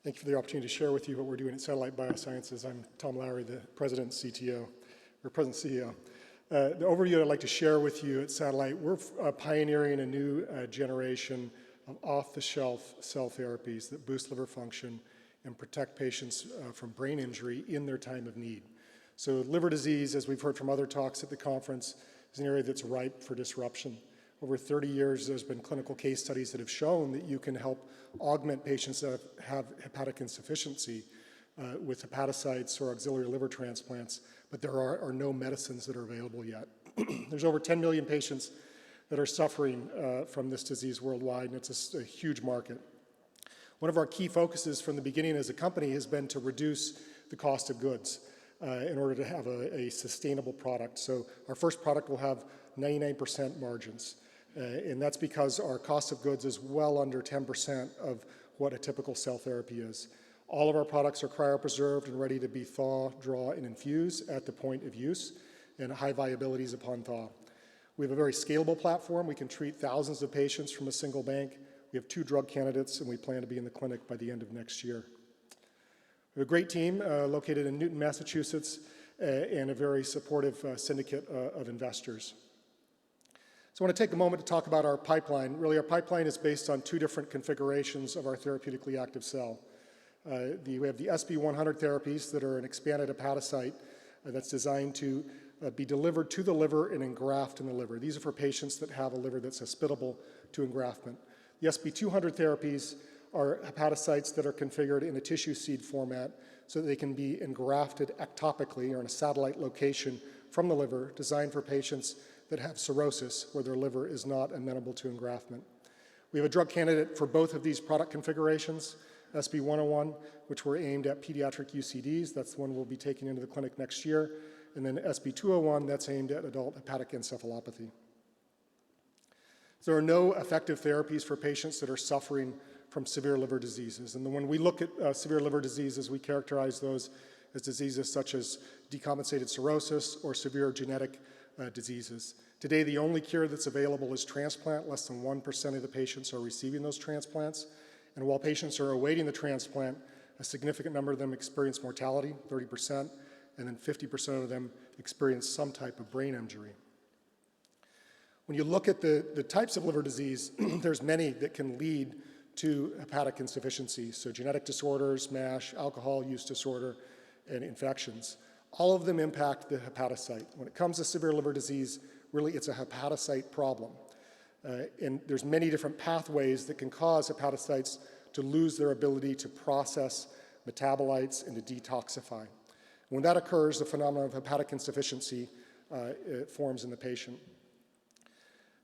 Thank you for the opportunity to share with you what we're doing at Satellite Biosciences. I'm Tom Lowery, the President and CEO. The overview I'd like to share with you at Satellite, we're pioneering a new generation of off-the-shelf cell therapies that boost liver function and protect patients from brain injury in their time of need. So liver disease, as we've heard from other talks at the conference, is an area that's ripe for disruption. Over 30 years, there's been clinical case studies that have shown that you can help augment patients that have hepatic insufficiency with hepatocytes or auxiliary liver transplants, but there are no medicines that are available yet. There's over 10 million patients that are suffering from this disease worldwide, and it's a huge market. One of our key focuses from the beginning as a company has been to reduce the cost of goods in order to have a sustainable product. So our first product will have 99% margins. And that's because our cost of goods is well under 10% of what a typical cell therapy is. All of our products are cryopreserved and ready to be thaw, draw, and infuse at the point of use, and high viabilities upon thaw. We have a very scalable platform. We can treat thousands of patients from a single bank. We have 2 drug candidates, and we plan to be in the clinic by the end of next year. We have a great team located in Newton, Massachusetts, and a very supportive syndicate of investors. So I want to take a moment to talk about our pipeline. Really, our pipeline is based on 2 different configurations of our therapeutically active cell. We have the SB100 therapies that are an expanded hepatocyte that's designed to be delivered to the liver and engraft in the liver. These are for patients that have a liver that's hospitable to engraftment. The SB200 therapies are hepatocytes that are configured in a tissue seed format so that they can be engrafted ectopically or in a satellite location from the liver, designed for patients that have cirrhosis, where their liver is not amenable to engraftment. We have a drug candidate for both of these product configurations, SB101, which we're aimed at pediatric UCDs. That's the one we'll be taking into the clinic next year. And then SB201, that's aimed at adult hepatic encephalopathy. There are no effective therapies for patients that are suffering from severe liver diseases. And when we look at severe liver diseases, we characterize those as diseases such as decompensated cirrhosis or severe genetic diseases. Today, the only cure that's available is transplant. Less than 1% of the patients are receiving those transplants. And while patients are awaiting the transplant, a significant number of them experience mortality, 30%, and then 50% of them experience some type of brain injury. When you look at the types of liver disease, there's many that can lead to hepatic insufficiency. So genetic disorders, MASH, alcohol use disorder, and infections. All of them impact the hepatocyte. When it comes to severe liver disease, really it's a hepatocyte problem. And there's many different pathways that can cause hepatocytes to lose their ability to process metabolites and to detoxify. When that occurs, the phenomenon of hepatic insufficiency forms in the patient.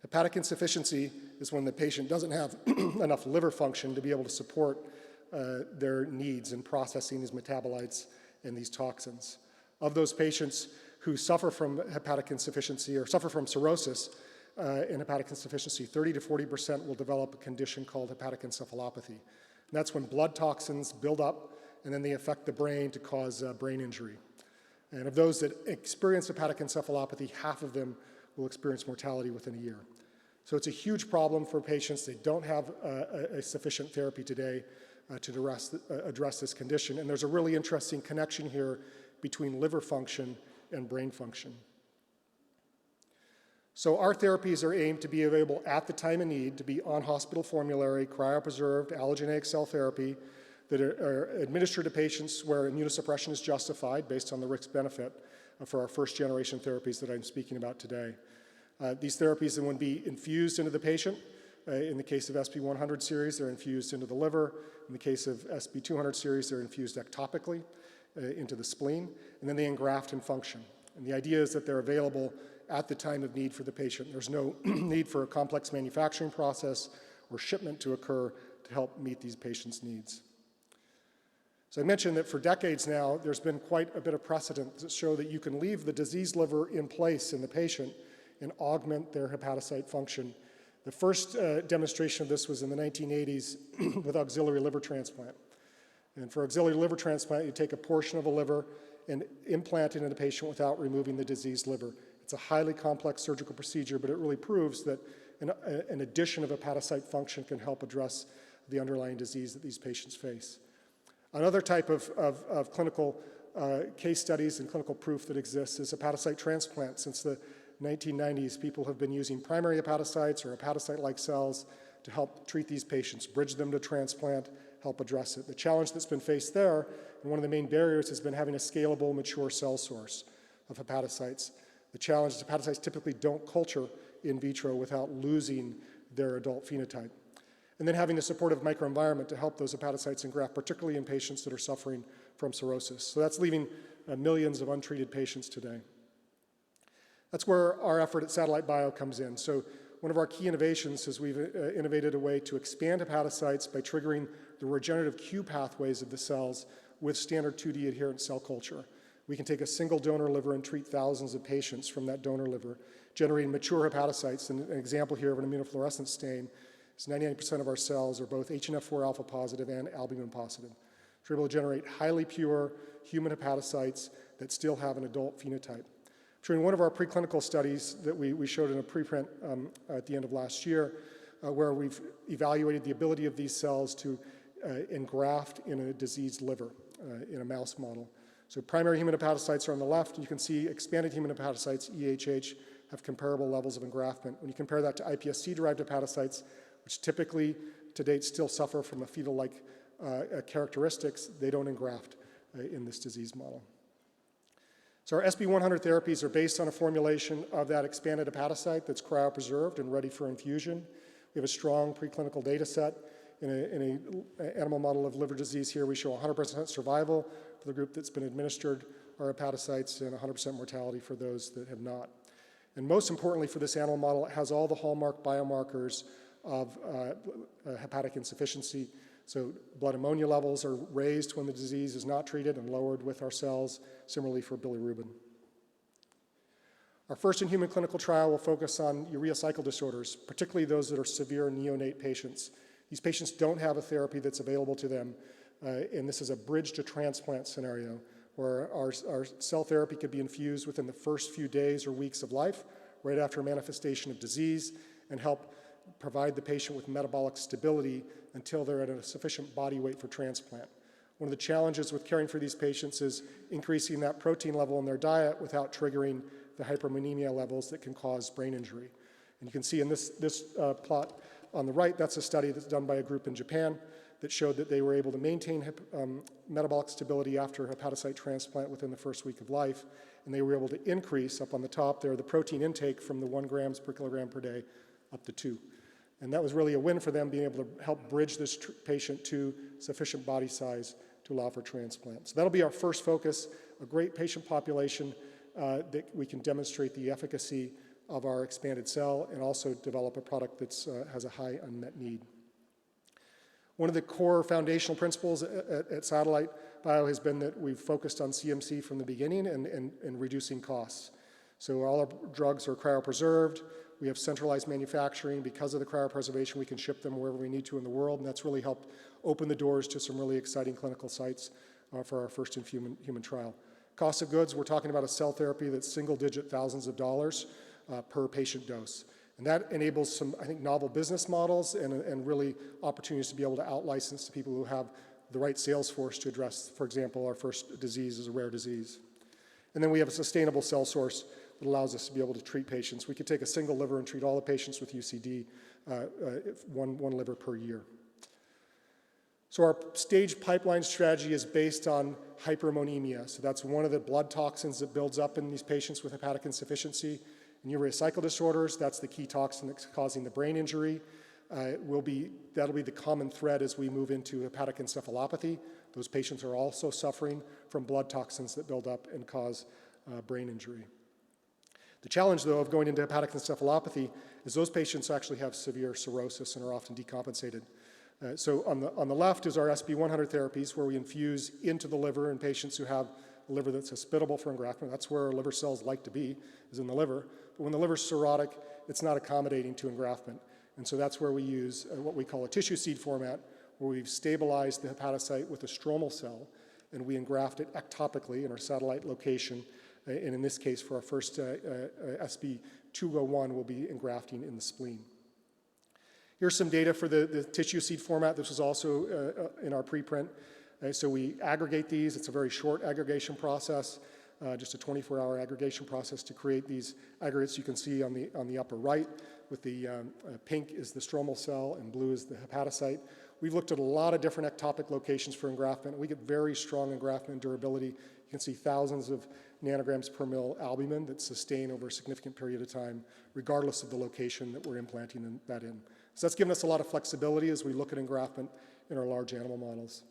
Hepatic insufficiency is when the patient doesn't have enough liver function to be able to support their needs in processing these metabolites and these toxins. Of those patients who suffer from hepatic insufficiency or suffer from cirrhosis and hepatic insufficiency, 30 to 40% will develop a condition called hepatic encephalopathy. And that's when blood toxins build up and then they affect the brain to cause brain injury. And of those that experience hepatic encephalopathy, half of them will experience mortality within a year. So it's a huge problem for patients. They don't have a sufficient therapy today to address this condition. And there's a really interesting connection here between liver function and brain function. So our therapies are aimed to be available at the time of need, to be on hospital formulary, cryopreserved, allogeneic cell therapy that are administered to patients where immunosuppression is justified based on the risk-benefit for our first-generation therapies that I'm speaking about today. These therapies then would be infused into the patient. In the case of SB100 series, they're infused into the liver. In the case of SB200 series, they're infused ectopically into the spleen, and then they engraft and function. And the idea is that they're available at the time of need for the patient. There's no need for a complex manufacturing process or shipment to occur to help meet these patients' needs. So I mentioned that for decades now, there's been quite a bit of precedent that show that you can leave the diseased liver in place in the patient and augment their hepatocyte function. The first demonstration of this was in the 1980s with auxiliary liver transplant. And for auxiliary liver transplant, you take a portion of a liver and implant it in a patient without removing the diseased liver. It's a highly complex surgical procedure, but it really proves that an addition of hepatocyte function can help address the underlying disease that these patients face. Another type of clinical case studies and clinical proof that exists is hepatocyte transplant. Since the 1990s, people have been using primary hepatocytes or hepatocyte-like cells to help treat these patients, bridge them to transplant, help address it. The challenge that's been faced there, and one of the main barriers, has been having a scalable, mature cell source of hepatocytes. The challenge is hepatocytes typically don't culture in vitro without losing their adult phenotype. And then having a supportive microenvironment to help those hepatocytes engraft, particularly in patients that are suffering from cirrhosis. So that's leaving millions of untreated patients today. That's where our effort at Satellite Bio comes in. So one of our key innovations is we've innovated a way to expand hepatocytes by triggering the regenerative Q pathways of the cells with standard 2D adherent cell culture. We can take a single donor liver and treat thousands of patients from that donor liver, generating mature hepatocytes. And an example here of an immunofluorescence stain is 99% of our cells are both HNF4 alpha positive and albumin positive. So we're able to generate highly pure human hepatocytes that still have an adult phenotype. During one of our preclinical studies that we showed in a preprint at the end of last year, where we've evaluated the ability of these cells to engraft in a diseased liver in a mouse model. So primary human hepatocytes are on the left, and you can see expanded human hepatocytes, EHH, have comparable levels of engraftment. When you compare that to iPSC-derived hepatocytes, which typically to date still suffer from a fetal-like characteristics, they don't engraft in this disease model. So our SB100 therapies are based on a formulation of that expanded hepatocyte that's cryopreserved and ready for infusion. We have a strong preclinical data set. In an animal model of liver disease here, we show 100% survival for the group that's been administered our hepatocytes and 100% mortality for those that have not. And most importantly for this animal model, it has all the hallmark biomarkers of hepatic insufficiency. So blood ammonia levels are raised when the disease is not treated and lowered with our cells, similarly for bilirubin. Our first in-human clinical trial will focus on urea cycle disorders, particularly those that are severe neonate patients. These patients don't have a therapy that's available to them, and this is a bridge to transplant scenario where our cell therapy could be infused within the first few days or weeks of life, right after a manifestation of disease, and help provide the patient with metabolic stability until they're at a sufficient body weight for transplant. One of the challenges with caring for these patients is increasing that protein level in their diet without triggering the hypermonemia levels that can cause brain injury. And you can see in this plot on the right, that's a study that's done by a group in Japan that showed that they were able to maintain metabolic stability after hepatocyte transplant within the first week of life, and they were able to increase, up on the top there, the protein intake from the 1 grams per kilogram per day up to 2. And that was really a win for them, being able to help bridge this patient to sufficient body size to allow for transplant. So that'll be our first focus, a great patient population that we can demonstrate the efficacy of our expanded cell and also develop a product that has a high unmet need. One of the core foundational principles at Satellite Bio has been that we've focused on CMC from the beginning and reducing costs. So all our drugs are cryopreserved. We have centralized manufacturing. Because of the cryopreservation, we can ship them wherever we need to in the world, and that's really helped open the doors to some really exciting clinical sites for our first human trial. Cost of goods, we're talking about a cell therapy that's single-digit thousands of dollars per patient dose. And that enables some, I think, novel business models and really opportunities to be able to out-license to people who have the right sales force to address, for example, our first disease is a rare disease. And then we have a sustainable cell source that allows us to be able to treat patients. We could take a single liver and treat all the patients with UCD, one liver per year. So our stage pipeline strategy is based on hyperammonemia. So that's one of the blood toxins that builds up in these patients with hepatic insufficiency. In urea cycle disorders, that's the key toxin that's causing the brain injury. That'll be the common thread as we move into hepatic encephalopathy. Those patients are also suffering from blood toxins that build up and cause brain injury. The challenge, though, of going into hepatic encephalopathy is those patients actually have severe cirrhosis and are often decompensated. So on the left is our SB100 therapies, where we infuse into the liver in patients who have a liver that's hospitable for engraftment. That's where our liver cells like to be, is in the liver. But when the liver's cirrhotic, it's not accommodating to engraftment. And so that's where we use what we call a tissue seed format, where we've stabilized the hepatocyte with a stromal cell, and we engraft it ectopically in our satellite location. And in this case, for our first SB201, we'll be engrafting in the spleen. Here's some data for the tissue seed format. This was also in our preprint. So we aggregate these. It's a very short aggregation process, just a 24-hour aggregation process to create these aggregates you can see on the upper right. With the pink is the stromal cell and blue is the hepatocyte. We've looked at a lot of different ectopic locations for engraftment. We get very strong engraftment durability. You can see thousands of nanograms per mil albumin that sustain over a significant period of time, regardless of the location that we're implanting that in. So that's given us a lot of flexibility as we look at engraftment in our large animal models.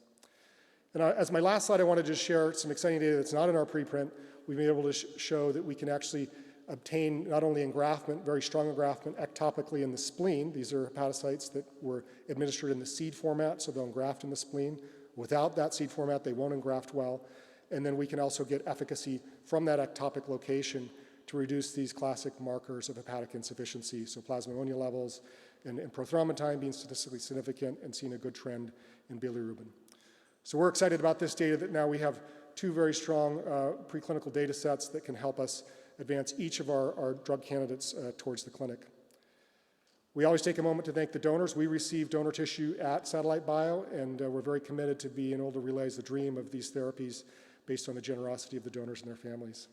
And as my last slide, I wanted to just share some exciting data that's not in our preprint. We've been able to show that we can actually obtain not only engraftment, very strong engraftment ectopically in the spleen. These are hepatocytes that were administered in the seed format, so they'll engraft in the spleen. Without that seed format, they won't engraft well. And then we can also get efficacy from that ectopic location to reduce these classic markers of hepatic insufficiency, so plasma ammonia levels and prothrombin being statistically significant and seeing a good trend in bilirubin. So we're excited about this data that now we have two very strong preclinical data sets that can help us advance each of our drug candidates towards the clinic. We always take a moment to thank the donors. We received donor tissue at Satellite Bio, and we're very committed to being able to realize the dream of these therapies based on the generosity of the donors and their families.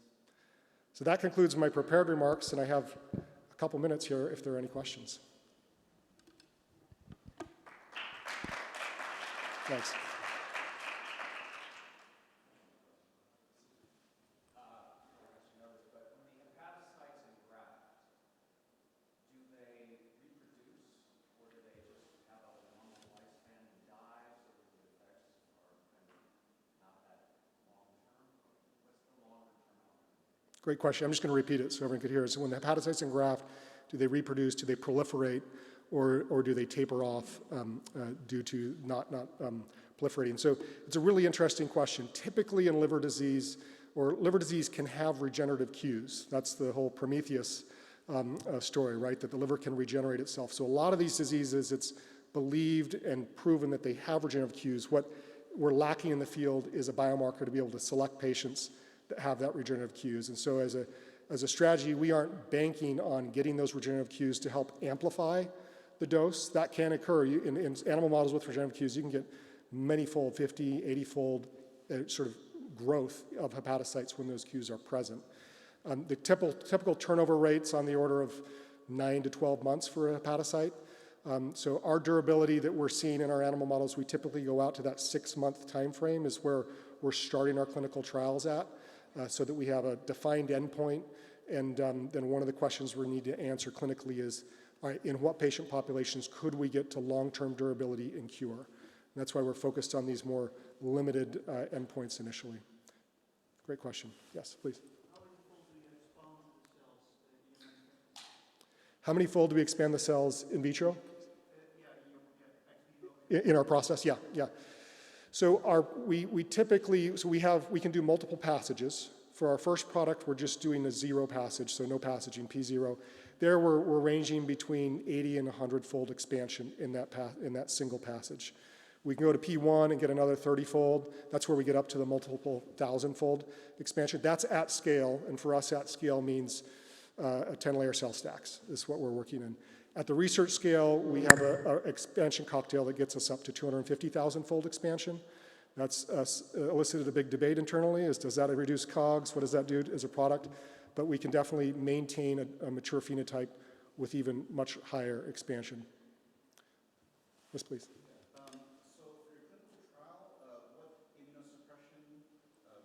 So that concludes my prepared remarks, and I have a couple minutes here if there are any questions. Thanks. Great question. I'm just going to repeat it so everyone could hear it. So when the hepatocytes engraft, do they reproduce, do they proliferate, or do they taper off due to not proliferating? So it's a really interesting question. Typically in liver disease, or liver disease can have regenerative cues. That's the whole Prometheus story, right? That the liver can regenerate itself. So a lot of these diseases, it's believed and proven that they have regenerative cues. What we're lacking in the field is a biomarker to be able to select patients that have that regenerative cues. And so as a strategy, we aren't banking on getting those regenerative cues to help amplify the dose. That can occur. In animal models with regenerative cues, you can get many-fold, 50, 80-fold sort of growth of hepatocytes when those cues are present. The typical turnover rate's on the order of 9 to 12 months for a hepatocyte. So our durability that we're seeing in our animal models, we typically go out to that 6-month time frame is where we're starting our clinical trials at. So that we have a defined endpoint, and then one of the questions we need to answer clinically is, all right, in what patient populations could we get to long-term durability and cure? And that's why we're focused on these more limited endpoints initially. Great question. Yes, please. How many fold do we expand the cells in vitro? In our process, yeah. So we can do multiple passages. For our first product, we're just doing a 0 passage, so no passaging, P0. There we're ranging between 80 and 100-fold expansion in that single passage. We can go to P1 and get another 30-fold. That's where we get up to the multiple 1,000-fold expansion. That's at scale, and for us at scale means 10-layer cell stacks is what we're working in. At the research scale, we have an expansion cocktail that gets us up to 250,000-fold expansion. That's elicited a big debate internally, does that reduce COGS? What does that do as a product? But we can definitely maintain a mature phenotype with even much higher expansion. Yes, please. So for your clinical trial, what immunosuppression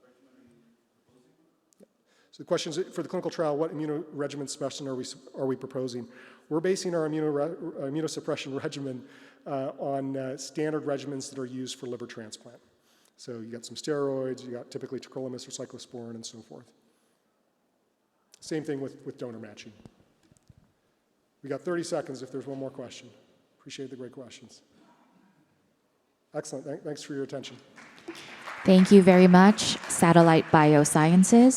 regimen are you proposing? So the question is, for the clinical trial, what immunoregimen specimen are we proposing? We're basing our immunosuppression regimen on standard regimens that are used for liver transplant. So you got some steroids, you got typically tacrolimus or cyclosporin and so forth. Same thing with donor matching. We got 30 seconds if there's one more question. Appreciate the great questions. Excellent, thanks for your attention. Thank you very much, Satellite Biosciences.